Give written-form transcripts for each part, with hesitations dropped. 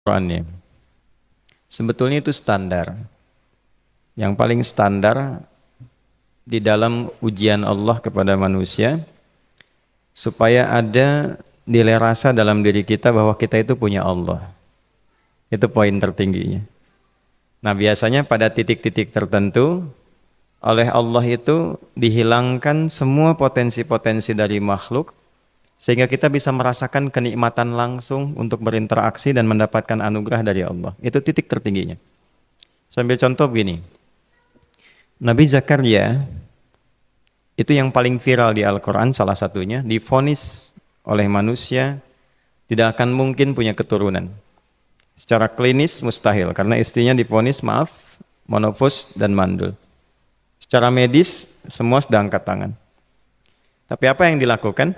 Qurannya. Sebetulnya itu standar. Yang paling standar di dalam ujian Allah kepada manusia supaya ada nilai rasa dalam diri kita bahwa kita itu punya Allah. Itu poin tertingginya. Nah, biasanya pada titik-titik tertentu oleh Allah itu dihilangkan semua potensi-potensi dari makhluk sehingga kita bisa merasakan kenikmatan langsung untuk berinteraksi dan mendapatkan anugerah dari Allah. Itu titik tertingginya. Sambil contoh begini. Nabi Zakaria itu yang paling viral di Al-Quran, salah satunya divonis oleh manusia tidak akan mungkin punya keturunan. Secara klinis mustahil karena istrinya divonis monofus dan mandul. Secara medis semua sudah angkat tangan. Tapi apa yang dilakukan?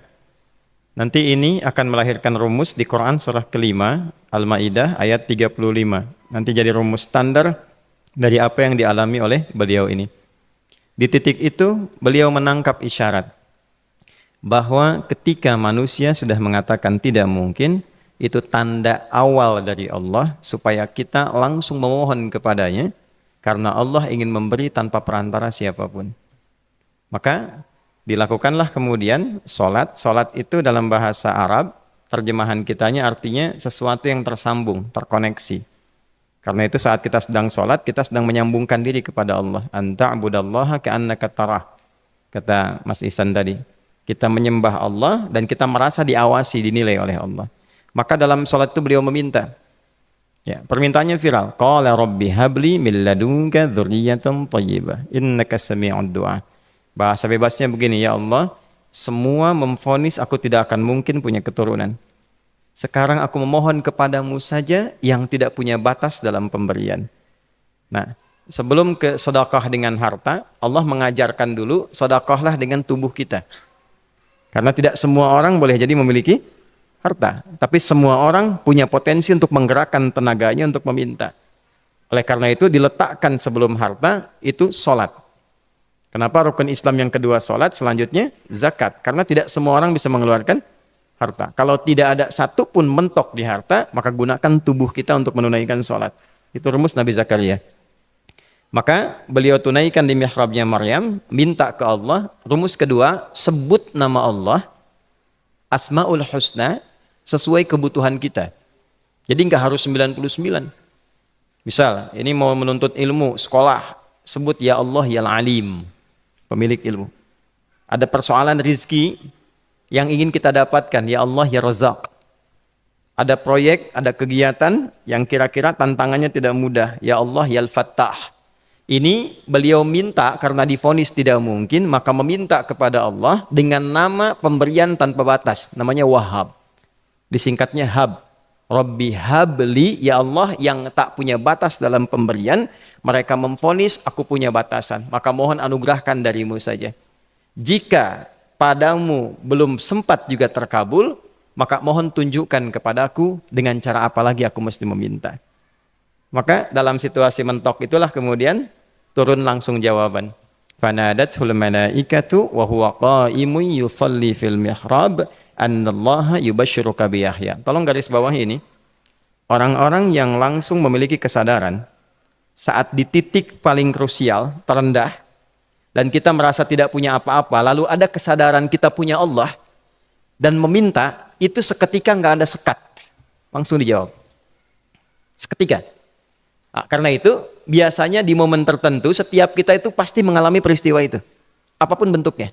Nanti ini akan melahirkan rumus di Quran surah kelima Al-Maidah ayat 35. Nanti jadi rumus standar dari apa yang dialami oleh beliau ini. Di titik itu beliau menangkap isyarat bahwa ketika manusia sudah mengatakan tidak mungkin, itu tanda awal dari Allah supaya kita langsung memohon kepadanya karena Allah ingin memberi tanpa perantara siapapun. Maka dilakukanlah kemudian solat. Solat itu dalam bahasa Arab, terjemahan kitanya artinya sesuatu yang tersambung, terkoneksi. Karena itu saat kita sedang solat, kita sedang menyambungkan diri kepada Allah. Anta'budallaha ka'annaka tarah. Kata Mas Ihsan tadi. Kita menyembah Allah dan kita merasa diawasi, dinilai oleh Allah. Maka dalam solat itu beliau meminta. Ya, permintaannya viral. Qala rabbi habli min ladunka dzurriyyatan thayyibah innaka sami'ud du'a. Bahasa bebasnya begini, ya Allah, semua memvonis aku tidak akan mungkin punya keturunan. Sekarang aku memohon kepadamu saja yang tidak punya batas dalam pemberian. Nah, sebelum ke sedekah dengan harta, Allah mengajarkan dulu sedekahlah dengan tubuh kita. Karena tidak semua orang boleh jadi memiliki harta, tapi semua orang punya potensi untuk menggerakkan tenaganya untuk meminta. Oleh karena itu diletakkan sebelum harta itu solat. Kenapa rukun Islam yang kedua solat, selanjutnya zakat? Karena tidak semua orang bisa mengeluarkan harta. Kalau tidak ada satu pun mentok di harta, maka gunakan tubuh kita untuk menunaikan solat. Itu rumus Nabi Zakaria. Maka beliau tunaikan di mihrabnya Maryam, minta ke Allah. Rumus kedua, sebut nama Allah, Asmaul Husna, sesuai kebutuhan kita. Jadi nggak harus 99. Misal, ini mau menuntut ilmu, sekolah, sebut ya Allah ya Alim, pemilik ilmu. Ada persoalan rizki yang ingin kita dapatkan, ya Allah ya Razak. Ada proyek, ada kegiatan yang kira-kira tantangannya tidak mudah, ya Allah ya Al-Fattah. Ini beliau minta karena divonis tidak mungkin, maka meminta kepada Allah dengan nama pemberian tanpa batas, namanya Wahhab. Disingkatnya Hab. Rabbi habli, ya Allah yang tak punya batas dalam pemberian. Mereka memvonis aku punya batasan, maka mohon anugerahkan darimu saja. Jika padamu belum sempat juga terkabul, maka mohon tunjukkan kepadaku dengan cara apa lagi aku mesti meminta. Maka dalam situasi mentok itulah kemudian turun langsung jawaban. Fanadathul malaikatu wa huwa qa'imun yusalli fil mihrab annallaha yubashshiruka bi Yahya. Tolong garis bawah ini. Orang-orang yang langsung memiliki kesadaran saat di titik paling krusial, terendah, dan kita merasa tidak punya apa-apa, lalu ada kesadaran kita punya Allah dan meminta, itu seketika nggak ada sekat, langsung dijawab seketika. Nah, karena itu biasanya di momen tertentu setiap kita itu pasti mengalami peristiwa itu apapun bentuknya.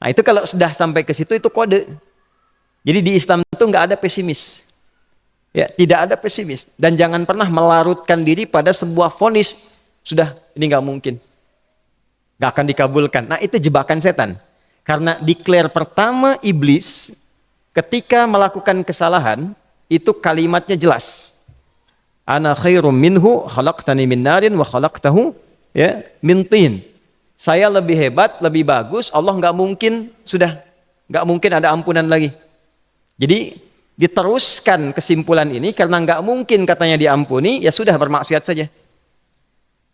Nah, itu kalau sudah sampai ke situ itu kode. Jadi di Islam itu nggak ada pesimis, ya, tidak ada pesimis, dan jangan pernah melarutkan diri pada sebuah vonis sudah ini nggak mungkin, nggak akan dikabulkan. Nah, itu jebakan setan. Karena declare pertama iblis ketika melakukan kesalahan itu kalimatnya jelas. Ana khairum minhu khalaqtani min narin wa khalaqtahu ya min tin. Saya lebih hebat, lebih bagus. Allah nggak mungkin nggak mungkin ada ampunan lagi. Jadi diteruskan kesimpulan ini karena nggak mungkin katanya diampuni, ya sudah bermaksiat saja.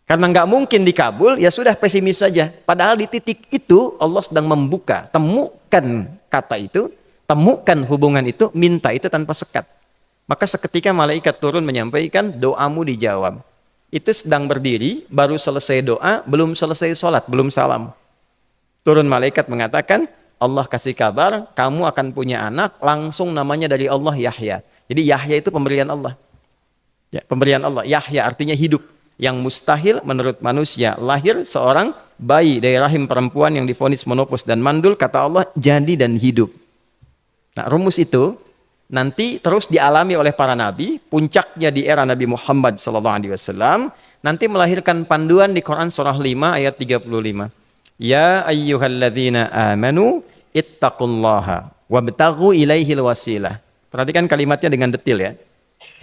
Karena nggak mungkin dikabul, ya sudah pesimis saja. Padahal di titik itu Allah sedang membuka, temukan kata itu, temukan hubungan itu, minta itu tanpa sekat. Maka seketika malaikat turun menyampaikan doamu dijawab. Itu sedang berdiri, baru selesai doa, belum selesai sholat, belum salam. Turun malaikat mengatakan, Allah kasih kabar, kamu akan punya anak, langsung namanya dari Allah Yahya. Jadi Yahya itu pemberian Allah. Ya, pemberian Allah. Yahya artinya hidup. Yang mustahil menurut manusia. Lahir seorang bayi dari rahim perempuan yang divonis menopause dan mandul, kata Allah, jadi dan hidup. Nah, rumus itu nanti terus dialami oleh para nabi, puncaknya di era Nabi Muhammad SAW, nanti melahirkan panduan di Quran surah 5 ayat 35. Ya ayyuhalladzina amanu ittaqullaha wabtaghu ilaihil wasilah. Perhatikan kalimatnya dengan detail ya.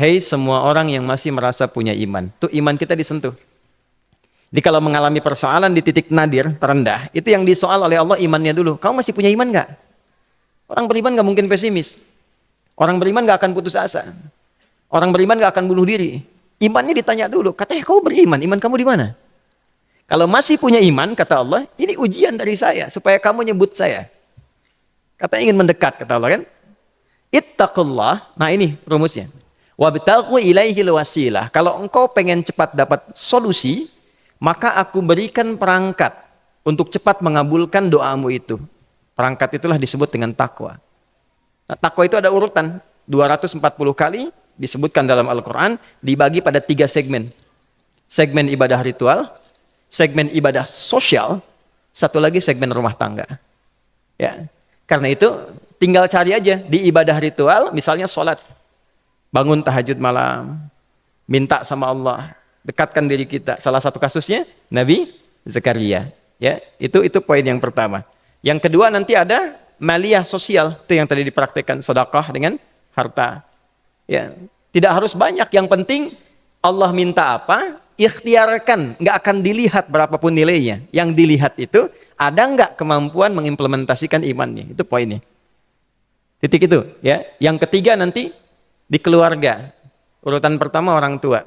Hei semua orang yang masih merasa punya iman. Tuh iman kita disentuh. Jadi kalau mengalami persoalan di titik nadir, terendah, itu yang disoal oleh Allah imannya dulu. Kamu masih punya iman nggak? Orang beriman nggak mungkin pesimis. Orang beriman nggak akan putus asa. Orang beriman nggak akan bunuh diri. Imannya ditanya dulu. Katanya kau beriman, iman kamu di mana? Kalau masih punya iman, kata Allah, ini ujian dari saya supaya kamu nyebut saya. Katanya ingin mendekat, kata Allah kan? Ittaqullah. Nah ini rumusnya. Wabtaghu ilaihil wasilah. Kalau engkau pengen cepat dapat solusi, maka aku berikan perangkat untuk cepat mengabulkan doamu itu. Perangkat itulah disebut dengan takwa. Nah, takwa itu ada urutan 240 kali disebutkan dalam Al-Quran, dibagi pada 3 segmen. Segmen ibadah ritual, segmen ibadah sosial, satu lagi segmen rumah tangga. Ya, karena itu tinggal cari aja di ibadah ritual, misalnya sholat. Bangun tahajud malam, minta sama Allah, dekatkan diri kita. Salah satu kasusnya Nabi Zakaria. Ya, itu poin yang pertama. Yang kedua nanti ada maliyah sosial, itu yang tadi dipraktekkan, sedekah dengan harta. Ya, tidak harus banyak, yang penting Allah minta apa, ikhtiarkan, nggak akan dilihat berapapun nilainya. Yang dilihat itu ada nggak kemampuan mengimplementasikan imannya, itu poinnya. Titik itu, ya. Yang ketiga nanti di keluarga. Urutan pertama orang tua.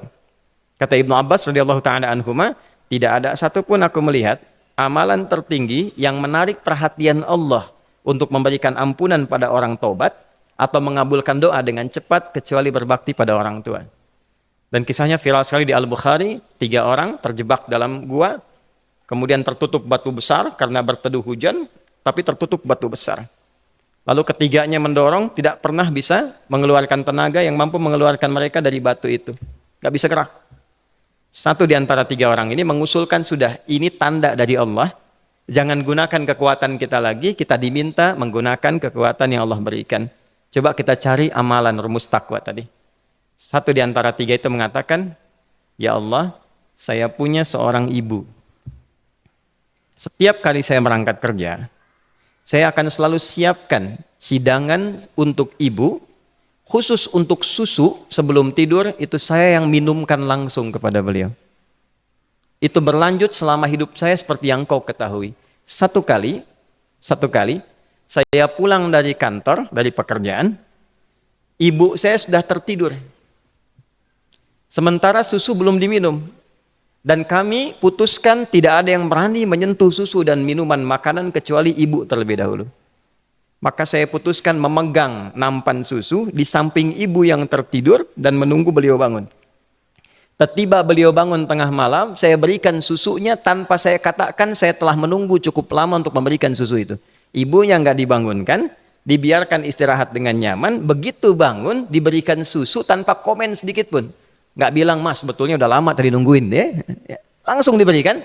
Kata Ibnu Abbas radhiyallahu taala anhuma, tidak ada satupun aku melihat amalan tertinggi yang menarik perhatian Allah untuk memberikan ampunan pada orang taubat atau mengabulkan doa dengan cepat kecuali berbakti pada orang tua. Dan kisahnya viral sekali di Al-Bukhari, 3 orang terjebak dalam gua, kemudian tertutup batu besar karena berteduh hujan, tapi tertutup batu besar. Lalu ketiganya mendorong, tidak pernah bisa mengeluarkan tenaga yang mampu mengeluarkan mereka dari batu itu. Gak bisa gerak. Satu di antara 3 orang ini mengusulkan, sudah, ini tanda dari Allah. Jangan gunakan kekuatan kita lagi, kita diminta menggunakan kekuatan yang Allah berikan. Coba kita cari amalan rumus takwa tadi. Satu di antara 3 itu mengatakan, ya Allah, saya punya seorang ibu. Setiap kali saya berangkat kerja, saya akan selalu siapkan hidangan untuk ibu, khusus untuk susu sebelum tidur, itu saya yang minumkan langsung kepada beliau. Itu berlanjut selama hidup saya seperti yang kau ketahui. Satu kali, saya pulang dari kantor, dari pekerjaan, ibu saya sudah tertidur. Sementara susu belum diminum. Dan kami putuskan tidak ada yang berani menyentuh susu dan minuman makanan kecuali ibu terlebih dahulu. Maka saya putuskan memegang nampan susu di samping ibu yang tertidur dan menunggu beliau bangun. Tiba beliau bangun tengah malam, saya berikan susunya tanpa saya katakan saya telah menunggu cukup lama untuk memberikan susu itu. Ibunya nggak dibangunkan, dibiarkan istirahat dengan nyaman, begitu bangun diberikan susu tanpa komen sedikit pun. Nggak bilang, mas sebetulnya udah lama tadi nungguin ya. Langsung diberikan.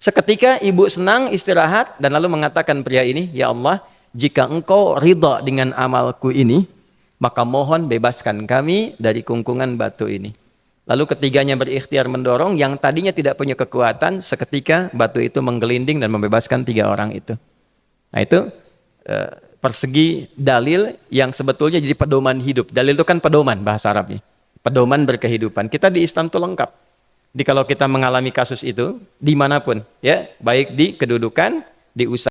Seketika ibu senang istirahat dan lalu mengatakan pria ini, ya Allah, jika engkau ridha dengan amalku ini, maka mohon bebaskan kami dari kungkungan batu ini. Lalu ketiganya berikhtiar mendorong, yang tadinya tidak punya kekuatan, seketika batu itu menggelinding dan membebaskan 3 orang itu. Nah itu persegi dalil yang sebetulnya jadi pedoman hidup. Dalil itu kan pedoman bahasa Arabnya. Pedoman berkehidupan. Kita di Islam itu lengkap. Jadi kalau kita mengalami kasus itu dimanapun, ya, baik di kedudukan, di usaha,